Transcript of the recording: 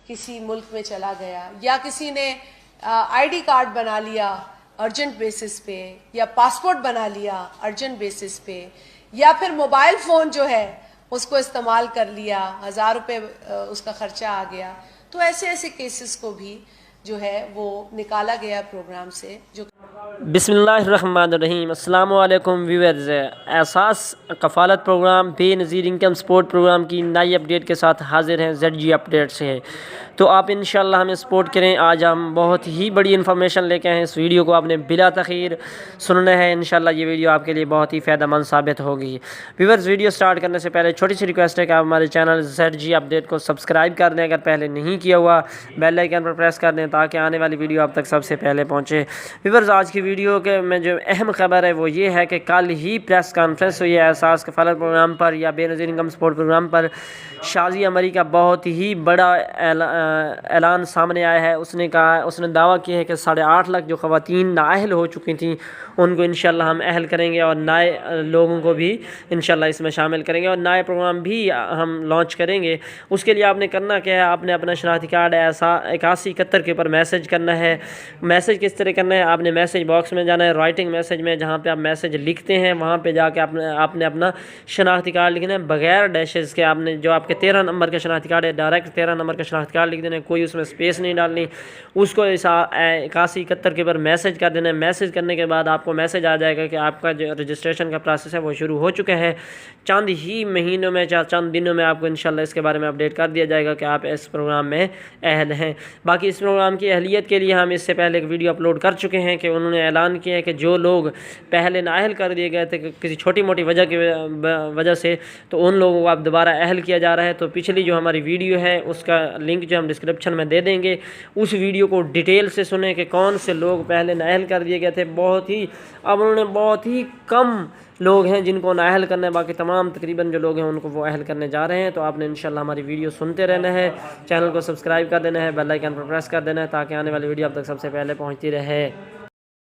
किसी मुल्क में चला गया, या किसी ने आईडी कार्ड बना लिया अर्जेंट बेसिस पे, या पासपोर्ट बना लिया अर्जेंट बेसिस पे, या फिर मोबाइल फ़ोन जो है उसको इस्तेमाल कर लिया, 1000 रुपये उसका ख़र्चा आ गया। तो ऐसे ऐसे केसेस को भी जो है वो निकाला गया प्रोग्राम से। जो बिस्मिल्लाहिर्रहमानिर्रहीम, अस्सलाम वालेकुम viewers. Ehsaas Kafalat program Benazir income support program की नई अपडेट के साथ हाजिर हैं ZG अपडेट से। तो आप इंशाल्लाह हमें सपोर्ट करें। आज हम बहुत ही बड़ी इन्फॉर्मेशन लेके आए हैं। इस वीडियो को आपने बिला तख़ीर सुनना है। इंशाल्लाह ये वीडियो आपके लिए बहुत ही फ़ायदेमंद साबित होगी। व्यूअर्स, वीडियो स्टार्ट करने से पहले छोटी सी रिक्वेस्ट है कि आप हमारे चैनल ZG अपडेट को सब्सक्राइब कर दें, अगर पहले नहीं किया हुआ बेल आइकन पर प्रेस कर दें ताकि आने वाली वीडियो आप तक सबसे पहले पहुँचे। व्यूअर्स, आज की वीडियो के में जो अहम खबर है वो ये है कि कल ही प्रेस कॉन्फ्रेंस हुई है एहसास कफ़ालत प्रोग्राम पर या बेनज़ीर इनकम सपोर्ट प्रोग्राम पर। शाज़िया मरी का बहुत ही बड़ा ऐलान सामने आया है। उसने दावा किया है कि 8.5 लाख जो ख़वातीन नाअहल हो चुकी थी उनको इंशाल्लाह हम अहल करेंगे और नए लोगों को भी इंशाल्लाह इसमें शामिल करेंगे और नए प्रोग्राम भी हम लॉन्च करेंगे। उसके लिए आपने करना क्या है, आपने अपना शनाख्ती कार्ड 8171 के ऊपर मैसेज करना है। मैसेज किस तरह करना है, आपने मैसेज बॉक्स में जाना है, राइटिंग मैसेज में जहाँ पे आप मैसेज लिखते हैं वहाँ पे जाके आपने अपना शनाख्ती कार्ड लिखना है बगैर डैशेज़ के। आपने जो आपके 13 नंबर का शनाख्ती कार्ड है डायरेक्ट 13 नंबर का शनाख्ती कार्ड लिख देना है, कोई उसमें स्पेस नहीं डालनी। उसको 8171 के ऊपर मैसेज कर देना है। मैसेज करने के बाद आपको मैसेज आ जाएगा कि आपका जो रजिस्ट्रेशन का प्रोसेस है वो शुरू हो चुका है। चंद ही महीनों में या चंद दिनों में आपको इंशाल्लाह इसके बारे में अपडेट कर दिया जाएगा कि आप इस प्रोग्राम में अहल हैं। बाकी इस प्रोग्राम की अहलियत के लिए हम इससे पहले एक वीडियो अपलोड कर चुके हैं कि उन्होंने ऐलान किया है कि जो लोग पहले नाअहल कर दिए गए थे किसी छोटी मोटी वजह से, तो उन लोगों को अब दोबारा अहल किया जा रहा है। तो पिछली जो हमारी वीडियो है उसका लिंक जो हम डिस्क्रिप्शन में दे देंगे, उस वीडियो को डिटेल से सुने कि कौन से लोग पहले नाअहल कर दिए गए थे। अब उन्होंने बहुत ही कम लोग हैं जिनको नाअहल करना है, बाकी तमाम तकरीबन जो लोग हैं उनको वो अहल करने जा रहे हैं। तो आपने इंशाल्लाह हमारी वीडियो सुनते रहना है, चैनल को सब्सक्राइब कर देना है, बेल आइकन पर प्रेस कर देना है ताकि आने वाली वीडियो आप तक सबसे पहले पहुंचती रहे।